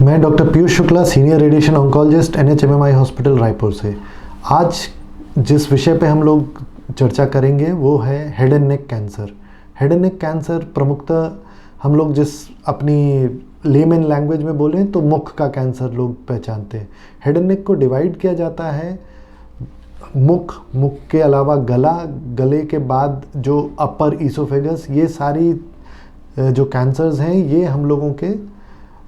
मैं doctor Piyush Shukla, senior radiation oncologist, NHMMI hospital Raipur से। आज जिस विषय पे हम लोग चर्चा करेंगे वो है head and neck cancer. Head and neck cancer प्रमुखतः हम लोग जिस अपनी लेमन लैंग्वेज में बोलें तो मुख का कैंसर लोग पहचानते हैं। हेड एंड नेक को डिवाइड किया जाता है मुख के अलावा गला, गले के बाद जो अपर ईसोफेगस, ये सारी जो कैंसर्स हैं ये हम लोगों के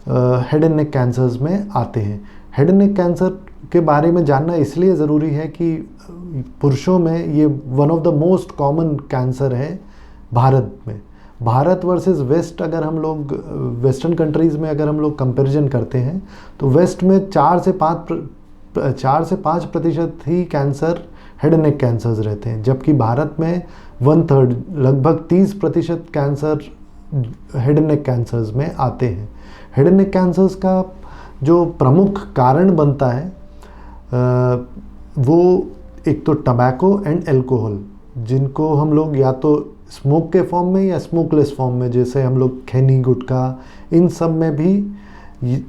हेड एंड नेक कैंसर्स में आते हैं। हेड एंड नेक कैंसर के बारे में जानना इसलिए ज़रूरी है कि पुरुषों में ये one of the most common cancer है भारत में। भारत वर्सेस वेस्ट अगर हम लोग वेस्टर्न कंट्रीज़ में अगर हम लोग कंपैरिजन करते हैं तो वेस्ट में 4 से 5% ही cancer head and neck cancers रहते हैं, जबकि भारत में 1/3 लगभग 30% cancer head and neck cancers में आते हैं। हेड एंड नेक कैंसर्स का जो प्रमुख कारण बनता है वो एक तो टबैको एंड अल्कोहल, जिनको हम लोग या तो स्मोक के फॉर्म में या स्मोकलेस फॉर्म में, जैसे हम लोग खैनी, गुटखा, इन सब में भी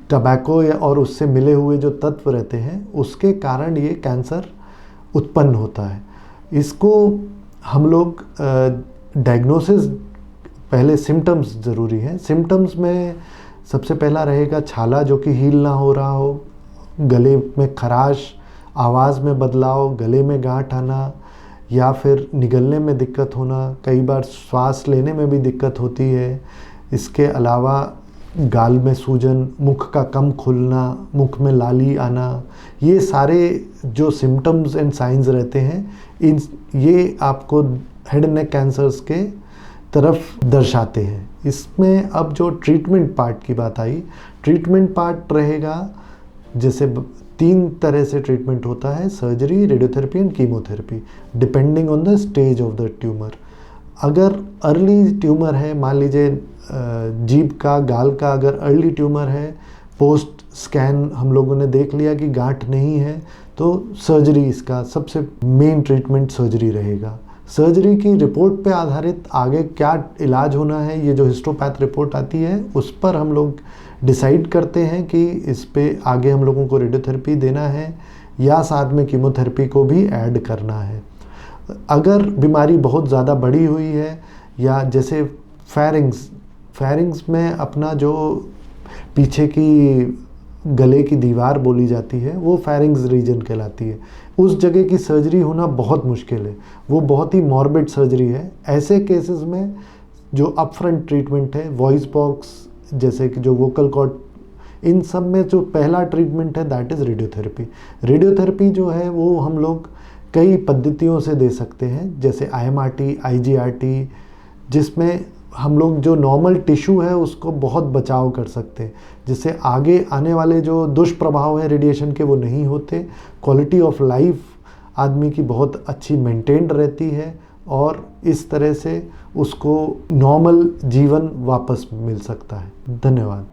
टबैको या और उससे मिले हुए जो तत्व रहते हैं उसके कारण ये कैंसर उत्पन्न होता है। इसको हम लोग डायग्नोसिस, पहले सिम्टम्स ज़रूरी हैं। सिम्टम्स में सबसे पहला रहेगा छाला जो कि हील ना हो रहा हो, गले में खराश, आवाज़ में बदलाव, गले में गांठ आना या फिर निगलने में दिक्कत होना, कई बार श्वास लेने में भी दिक्कत होती है। इसके अलावा गाल में सूजन, मुख का कम खुलना, मुख में लाली आना, ये सारे जो सिम्टम्स एंड साइंस रहते हैं ये आपको हेड एंड नेक कैंसर्स के तरफ दर्शाते हैं। इसमें अब जो ट्रीटमेंट पार्ट की बात आई, ट्रीटमेंट पार्ट रहेगा जैसे 3 तरह से ट्रीटमेंट होता है: surgery, radiotherapy and chemotherapy, depending on the stage of the tumour. अगर अर्ली ट्यूमर है, मान लीजिए जीभ का, गाल का अगर अर्ली ट्यूमर है, पोस्ट स्कैन हम लोगों ने देख लिया कि गांठ नहीं है, तो सर्जरी, इसका सबसे मेन ट्रीटमेंट सर्जरी रहेगा। सर्जरी की रिपोर्ट पे आधारित आगे क्या इलाज होना है, ये जो हिस्टोपैथ रिपोर्ट आती है उस पर हम लोग डिसाइड करते हैं कि इस पे आगे हम लोगों को रेडियोथेरेपी देना है या साथ में कीमोथेरेपी को भी ऐड करना है। अगर बीमारी बहुत ज़्यादा बढ़ी हुई है या जैसे फेरिंग्स में अपना जो पीछे की गले की दीवार बोली जाती है वो फेरिंग्स रीजन कहलाती है, उस जगह की सर्जरी होना बहुत मुश्किल है, वो बहुत ही मॉर्बिड सर्जरी है। ऐसे केसेस में जो अपफ्रंट ट्रीटमेंट है, वॉइस बॉक्स जैसे कि जो वोकल कॉर्ड, इन सब में जो पहला ट्रीटमेंट है दैट इज़ रेडियोथेरेपी। रेडियोथेरेपी जो है वो हम लोग कई पद्धतियों से दे सकते हैं, जैसे IMRT, IGRT, जिसमें हम लोग जो नॉर्मल टिश्यू है उसको बहुत बचाव कर सकते हैं, जिससे आगे आने वाले जो दुष्प्रभाव हैं रेडिएशन के वो नहीं होते। क्वालिटी ऑफ लाइफ आदमी की बहुत अच्छी मेंटेन्ड रहती है और इस तरह से उसको नॉर्मल जीवन वापस मिल सकता है। धन्यवाद।